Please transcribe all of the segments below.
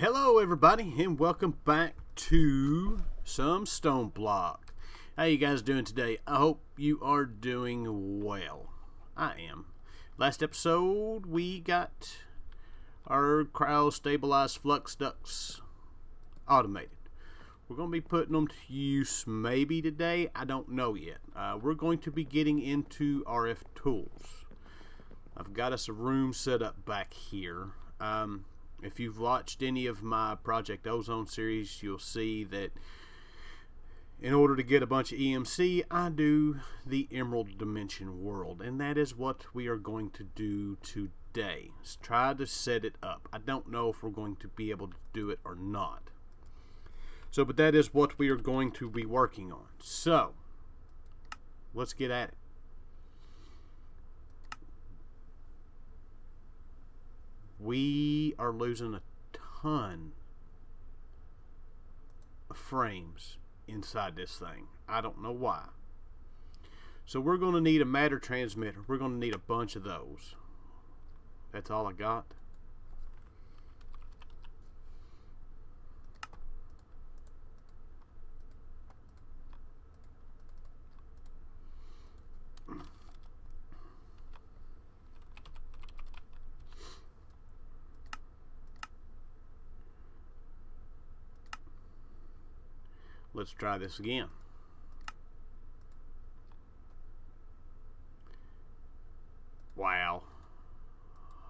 Hello everybody and welcome back to some StoneBlock. How you guys doing today? I hope you are doing well. I am. Last episode we got our cryo stabilized flux ducts automated. We're going to be putting them to use maybe today. I don't know yet. We're going to be getting into Rftools. I've got us a room set up back here. If you've watched any of my Project Ozone series, you'll see that in order to get a bunch of EMC, I do the Emerald Dimension world, and that is what we are going to do today. Let's try to set it up. I don't know if we're going to be able to do it or not. But that is what we are going to be working on. So, let's get at it. We are losing a ton of frames inside this thing. I don't know why. So we're going to need a matter transmitter. We're going to need a bunch of those. That's all I got. Let's try this again. Wow.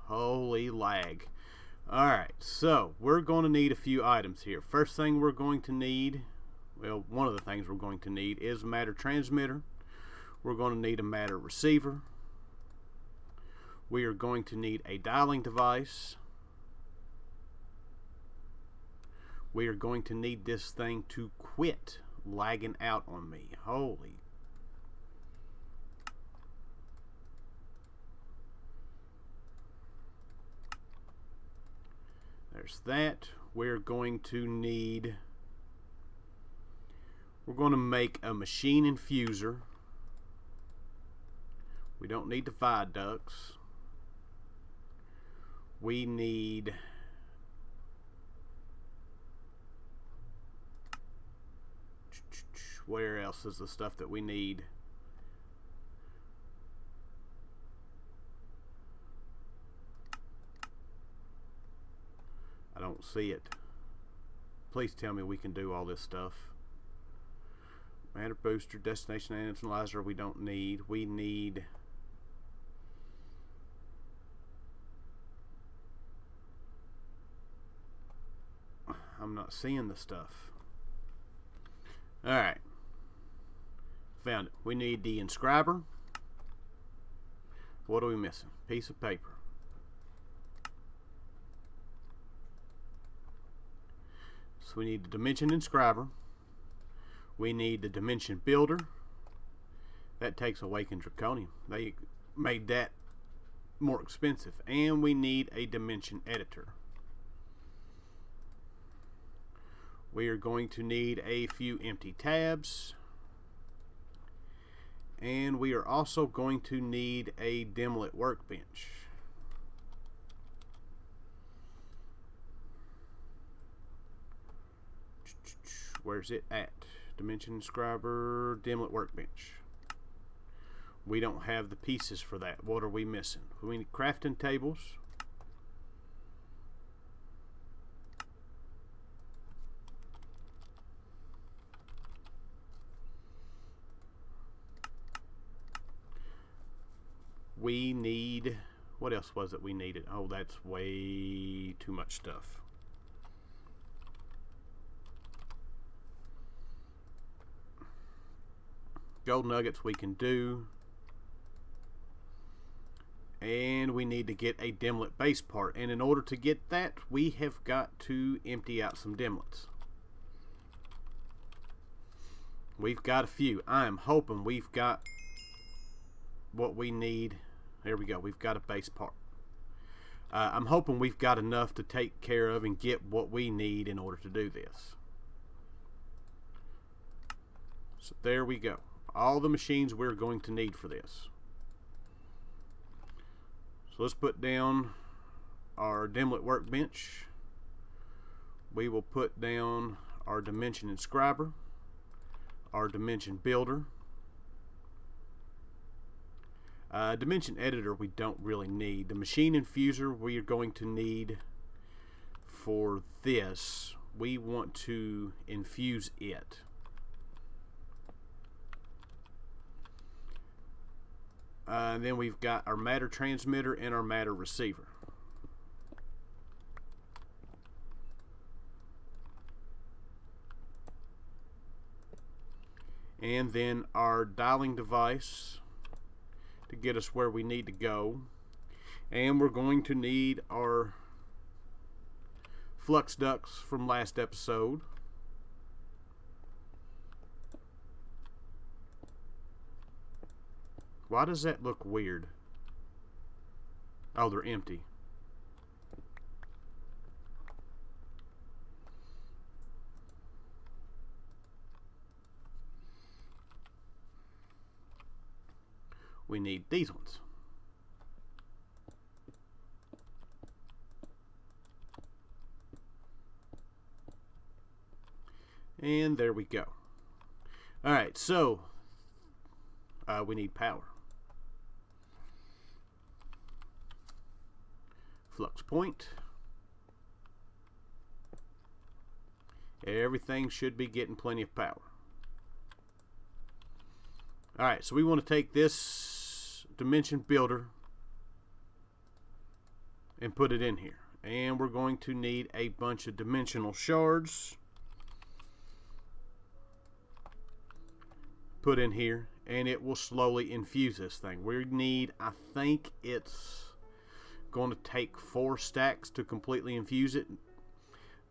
Holy lag. Alright, so we're going to need a few items here. First thing we're going to need, well, one of the things we're going to need is a matter transmitter. We're going to need a matter receiver. We are going to need a dialing device. We are going to need this thing to quit lagging out on me. Holy. There's that. We're going to make a machine infuser. We don't need the viaducts. We need where else is the stuff that we need? I don't see it. Please tell me we can do all this stuff. Matter booster, destination analyzer we don't need. We need I'm not seeing the stuff. Alright. Found it. We need the inscriber. What are we missing? Piece of paper. So we need the dimension inscriber. We need the dimension builder. That takes Awakened Draconium. They made that more expensive. And we need a dimension editor. We are going to need a few empty tabs. And we are also going to need a dimlet workbench. Where's it at? Dimension inscriber, dimlet workbench. We don't have the pieces for that. What are we missing? We need crafting tables. We need, what else was it we needed? Oh, that's way too much stuff. Gold nuggets we can do. And we need to get a dimlet base part. And in order to get that, we have got to empty out some dimlets. We've got a few. I am hoping we've got what we need. There we go. We've got a base part. I'm hoping we've got enough to take care of and get what we need in order to do this. So there we go. All the machines we're going to need for this. So let's put down our dimlet workbench. we will put down our dimension inscriber, our dimension builder. Dimension editor we don't really need. The machine infuser we are going to need for this. We want to infuse it. Then we've got our matter transmitter and our matter receiver. And then our dialing device to get us where we need to go. And we're going to need our flux ducts from last episode. Why does that look weird? Oh, they're empty. We need these ones. And there we go. Alright, so we need power. Flux point. Everything should be getting plenty of power. Alright, so we want to take this dimension builder and put it in here. And we're going to need a bunch of dimensional shards put in here, and it will slowly infuse this thing. We need, I think it's going to take 4 stacks to completely infuse it.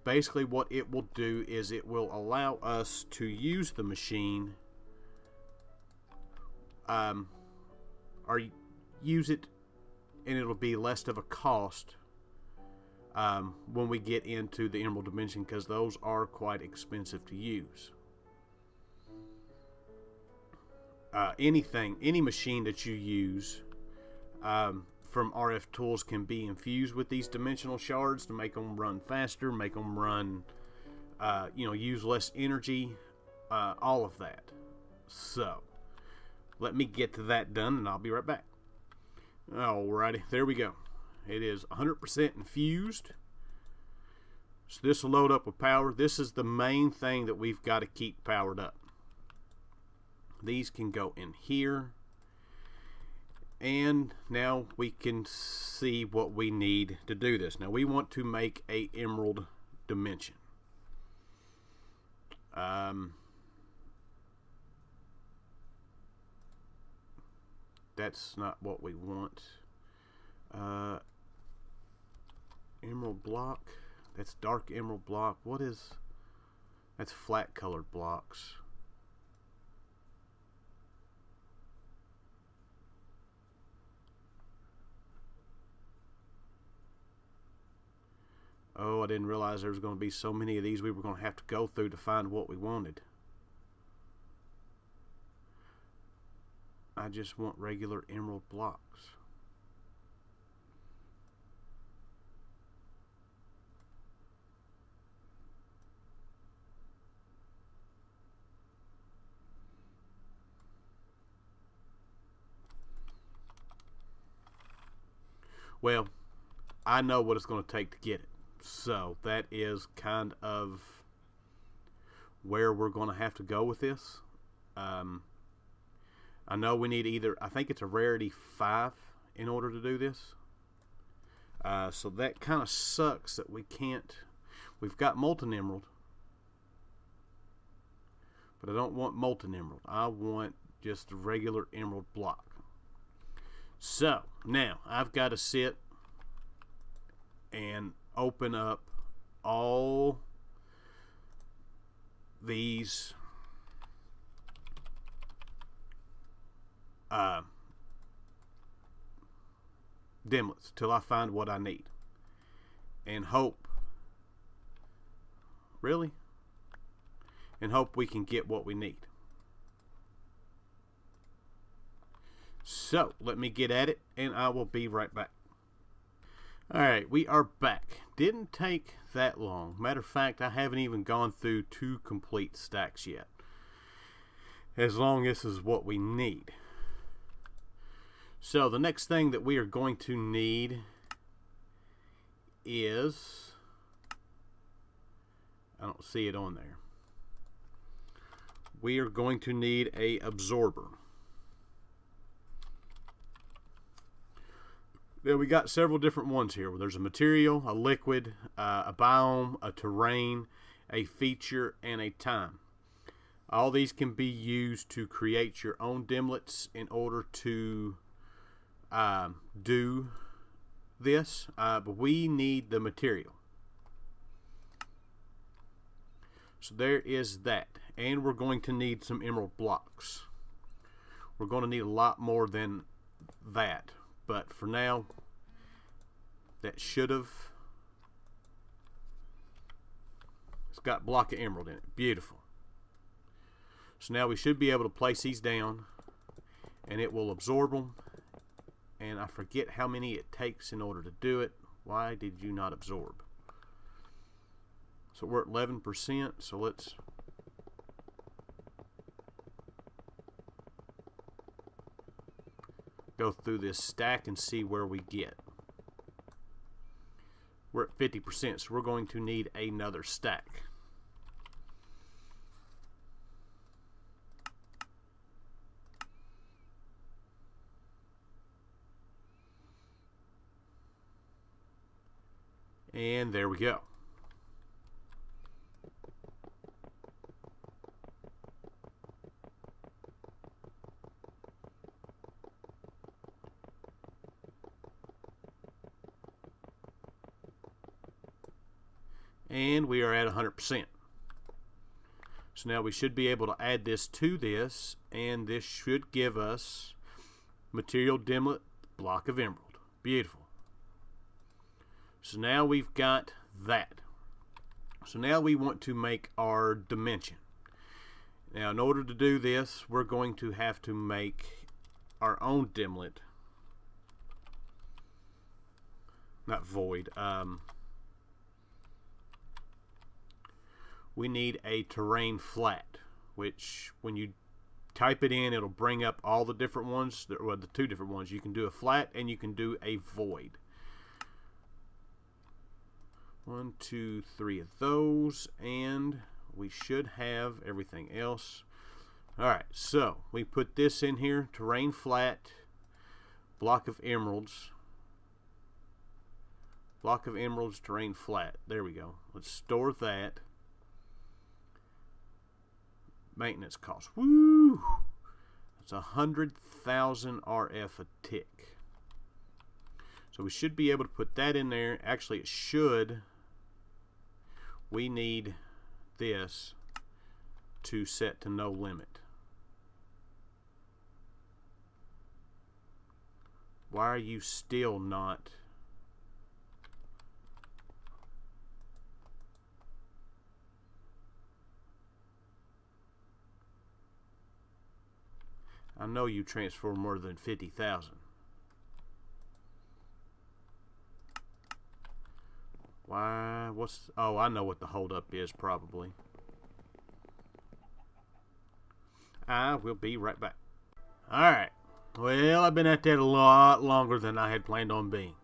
Basically what it will do is it will allow us to use the machine or use it, and it'll be less of a cost when we get into the Emerald Dimension, because those are quite expensive to use. Any machine that you use from Rftools can be infused with these dimensional shards to make them run faster, make them run, use less energy, all of that. So, let me get to that done and I'll be right back. Alrighty, there we go. It is 100% infused. So this will load up with power. This is the main thing that we've got to keep powered up. These can go in here. And now we can see what we need to do this. Now we want to make a emerald dimension. That's not what we want. Emerald block. That's dark emerald block. What is... That's flat colored blocks. Oh, I didn't realize there was going to be so many of these we were going to have to go through to find what we wanted. I just want regular emerald blocks. Well, I know what it's going to take to get it. So that is kind of where we're going to have to go with this. I know we need either, I think it's a rarity 5 in order to do this. So that kind of sucks that we can't. We've got molten emerald, but I don't want molten emerald. I want just a regular emerald block. So now I've got to sit and open up all these dimlets till I find what I need, and hope, really, and hope we can get what we need. So let me get at it and I will be right back. Alright, we are back. Didn't take that long. Matter of fact, I haven't even gone through 2 complete stacks yet. As long as this is what we need. So the next thing that we are going to need is, I don't see it on there. We are going to need a absorber. Now we got several different ones here. There's a material, a liquid, a biome, a terrain, a feature, and a time. All these can be used to create your own dimlets in order to do this, but we need the material. So there is that, and we're going to need some emerald blocks. We're going to need a lot more than that, but for now, that should have. It's got block of emerald in it. Beautiful. So now we should be able to place these down, and it will absorb them. And I forget how many it takes in order to do it. Why did you not absorb? So we're at 11%, so let's go through this stack and see where we get. We're at 50%, so we're going to need another stack. And there we go. And we are at 100%. So now we should be able to add this to this, and this should give us material dimlet, block of emerald. Beautiful. So now we've got that. So now we want to make our dimension. Now in order to do this, we're going to have to make our own dimlet. Not void. We need a terrain flat, which when you type it in, it'll bring up all the different ones, well, the 2 different ones. You can do a flat and you can do a void. 1, 2, 3 of those, and we should have everything else. Alright, so we put this in here, terrain flat, block of emeralds, terrain flat. There we go. Let's store that. Maintenance cost. Woo! That's 100,000 RF a tick. So we should be able to put that in there. Actually, it should. We need this to set to no limit. Why are you still not? I know you transfer more than 50,000. Why? What's? Oh, I know what the holdup is probably. I will be right back. Alright. Well, I've been at that a lot longer than I had planned on being.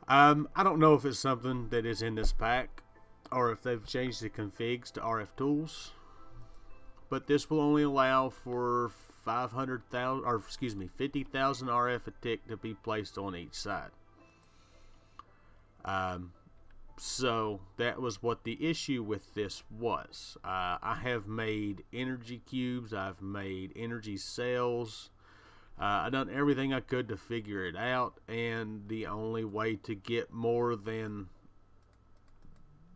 I don't know if it's something that is in this pack or if they've changed the configs to Rftools. But this will only allow for 500,000, or excuse me, 50,000 RF a tick to be placed on each side. So that was what the issue with this was. I have made energy cubes, I've made energy cells, I've done everything I could to figure it out, and the only way to get more than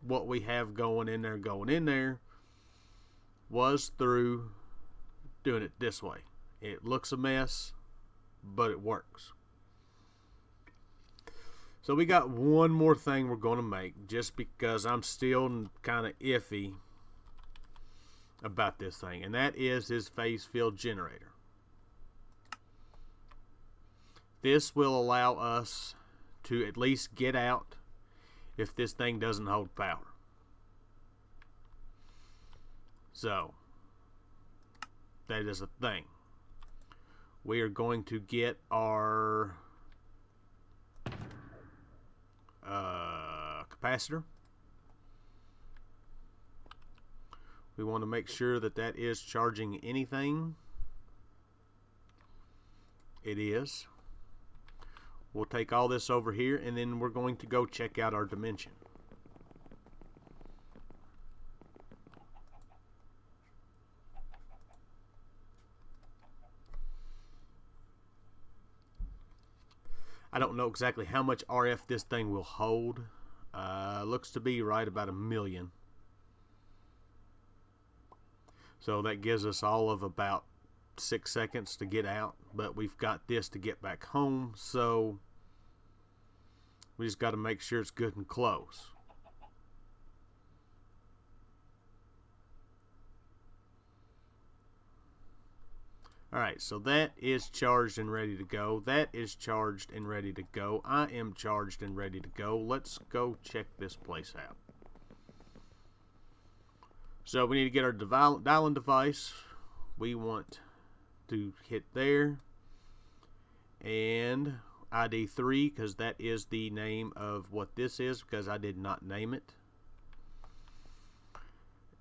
what we have going in there was through doing it this way. It looks a mess, but it works. So we got one more thing we're going to make, just because I'm still kind of iffy about this thing, and that is his phase field generator. This will allow us to at least get out if this thing doesn't hold power. So that is a thing. We are going to get our capacitor. We want to make sure that that is charging anything. It is. We'll take all this over here, and then we're going to go check out our dimension. I don't know exactly how much RF this thing will hold. Looks to be right about 1 million. So that gives us all of about 6 seconds to get out, but we've got this to get back home, so we just got to make sure it's good and close. Alright, so that is charged and ready to go. That is charged and ready to go. I am charged and ready to go. Let's go check this place out. So we need to get our dialing device. We want to hit there. And ID 3, because that is the name of what this is, because I did not name it.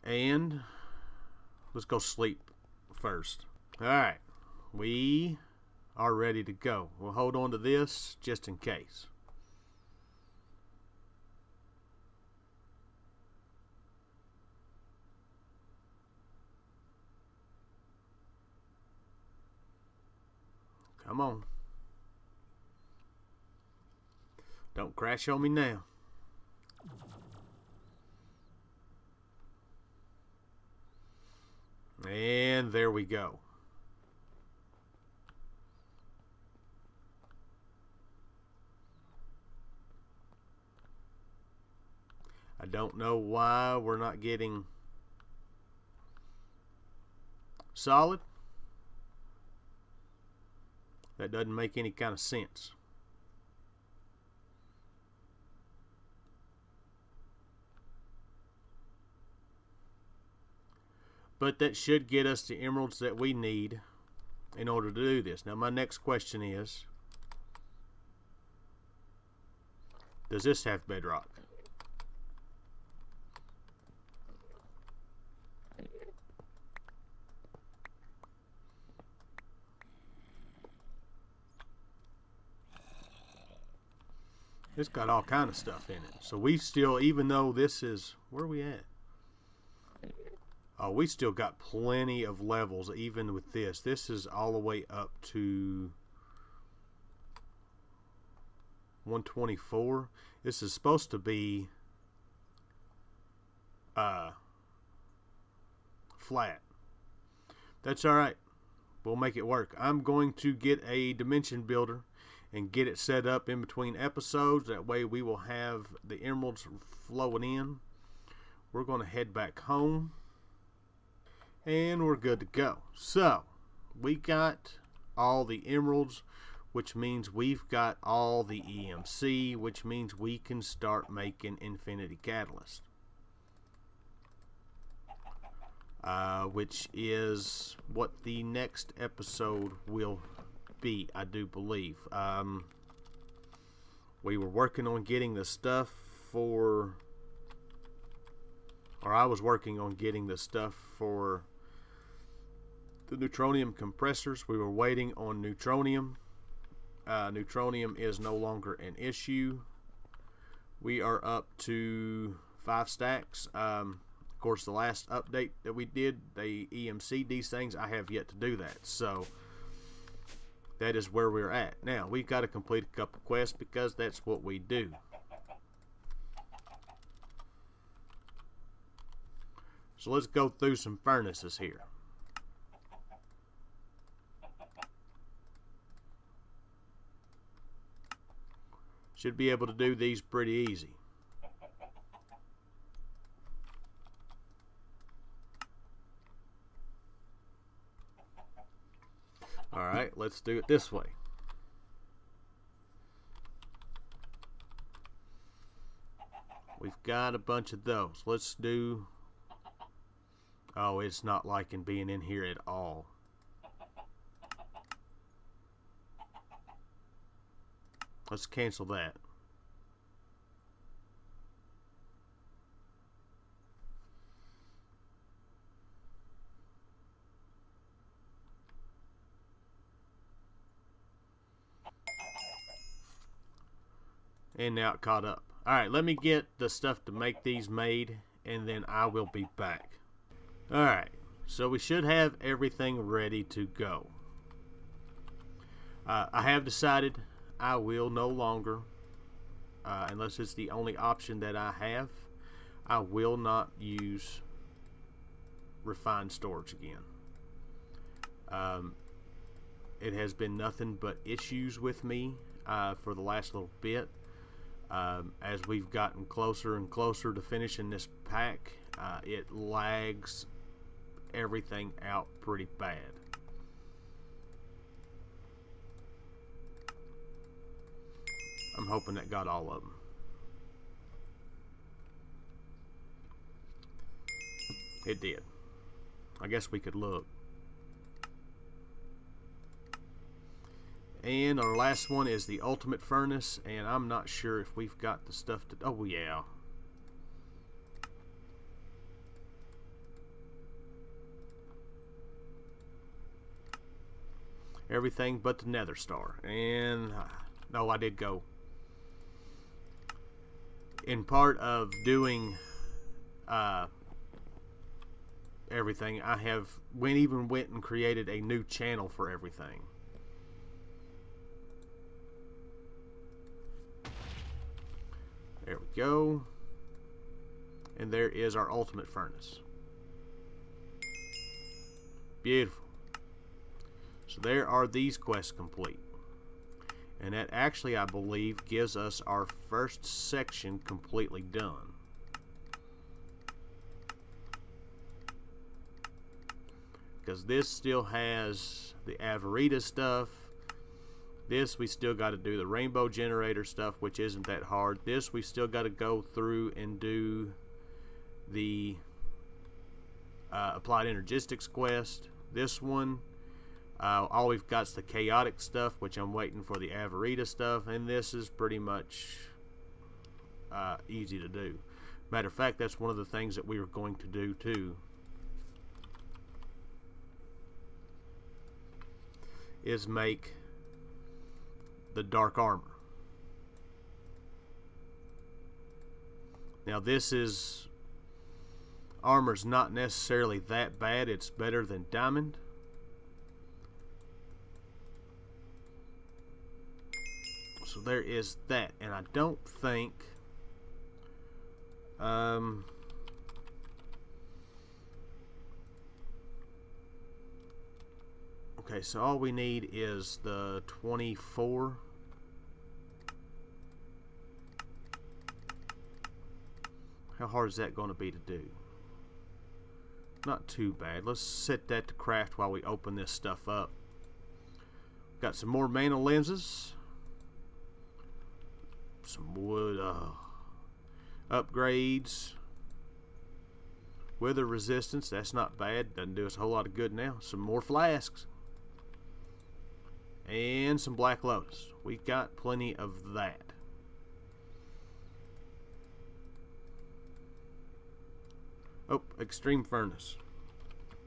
And let's go sleep first. Alright, we are ready to go. We'll hold on to this just in case. Come on. Don't crash on me now. And there we go. I don't know why we're not getting solid. That doesn't make any kind of sense. But that should get us the emeralds that we need in order to do this. Now my next question is, does this have bedrock? It's got all kind of stuff in it. So we still, even though this is, where are we at? Oh, we still got plenty of levels even with this. This is all the way up to 124. This is supposed to be flat. That's alright. We'll make it work. I'm going to get a dimension builder and get it set up in between episodes. That way we will have the emeralds flowing in. We're going to head back home and we're good to go. So we got all the emeralds, which means we've got all the EMC, which means we can start making infinity catalyst, which is what the next episode will be, I do believe. We were working on getting the stuff for, or I was working on getting the stuff for the neutronium compressors. We were waiting on neutronium. Neutronium is no longer an issue. We are up to 5 stacks. Of course, the last update that we did, they EMC'd these things. I have yet to do that. So that is where we're at. Now, we've got to complete a couple quests because that's what we do. So let's go through some furnaces here. Should be able to do these pretty easy. Alright, let's do it this way. We've got a bunch of those. Let's do... Oh, it's not liking being in here at all. Let's cancel that. And now it caught up. Alright, let me get the stuff to make these made, and then I will be back. Alright, so we should have everything ready to go. I have decided I will no longer, unless it's the only option that I have, I will not use refined storage again. It has been nothing but issues with me for the last little bit. As we've gotten closer and closer to finishing this pack, it lags everything out pretty bad. I'm hoping that got all of them. It did. I guess we could look. And our last one is the ultimate furnace, and I'm not sure if we've got the stuff to... Oh, yeah. Everything but the nether star. And... no, I did go. In part of doing everything, I have even went and created a new channel for everything. There we go. And there is our ultimate furnace. Beautiful. So there are these quests complete. And that actually, I believe, gives us our first section completely done. Because this still has the Avarita stuff. This, we still got to do the rainbow generator stuff, which isn't that hard. This, we still got to go through and do the applied energistics quest. This one, all we've got is the chaotic stuff, which I'm waiting for the Avarita stuff, and this is pretty much easy to do. Matter of fact, that's one of the things that we were going to do too, is make the dark armor. Now this is, armor's not necessarily that bad, it's better than diamond. So there is that, and I don't think okay, so all we need is the 24. How hard is that going to be to do? Not too bad. Let's set that to craft while we open this stuff up. Got some more mana lenses. Some wood upgrades. Wither resistance, that's not bad. Doesn't do us a whole lot of good now. Some more flasks. And some Black Lotus. We got plenty of that. Oh, Extreme Furnace.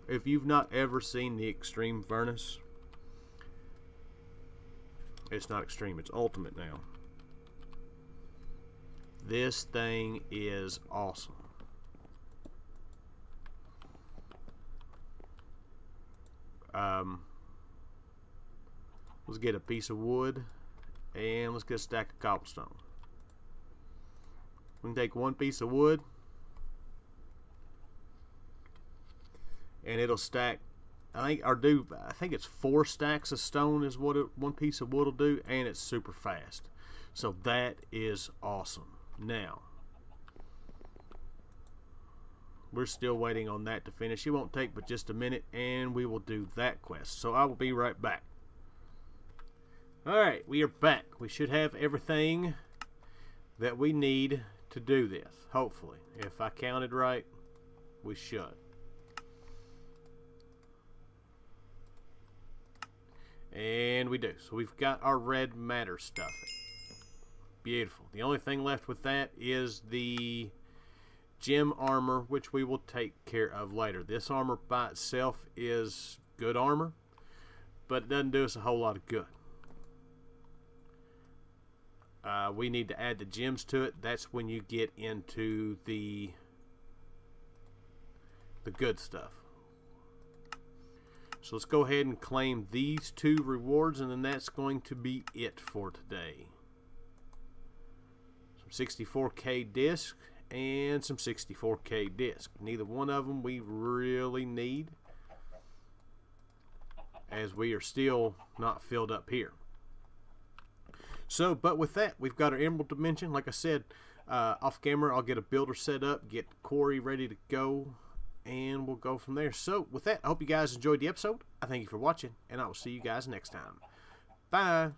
If you've not ever seen the Extreme Furnace, it's not extreme, it's ultimate now. This thing is awesome. Let's get a piece of wood and let's get a stack of cobblestone. We can take one piece of wood and it'll stack, I think it's 4 stacks of stone is what one piece of wood will do, and it's super fast. So that is awesome. Now we're still waiting on that to finish. It won't take but just a minute and we will do that quest. So I will be right back. Alright, we are back. We should have everything that we need to do this, hopefully. If I counted right, we should. And we do. So we've got our red matter stuff. Beautiful. The only thing left with that is the gem armor, which we will take care of later. This armor by itself is good armor, but it doesn't do us a whole lot of good. We need to add the gems to it. That's when you get into the good stuff. So let's go ahead and claim these 2 rewards, and then that's going to be it for today. Some 64K disc and some 64K disc. Neither one of them we really need, as we are still not filled up here. So, but with that, we've got our emerald dimension. Like I said, off camera, I'll get a builder set up, get quarry ready to go, and we'll go from there. So, with that, I hope you guys enjoyed the episode. I thank you for watching, and I will see you guys next time. Bye.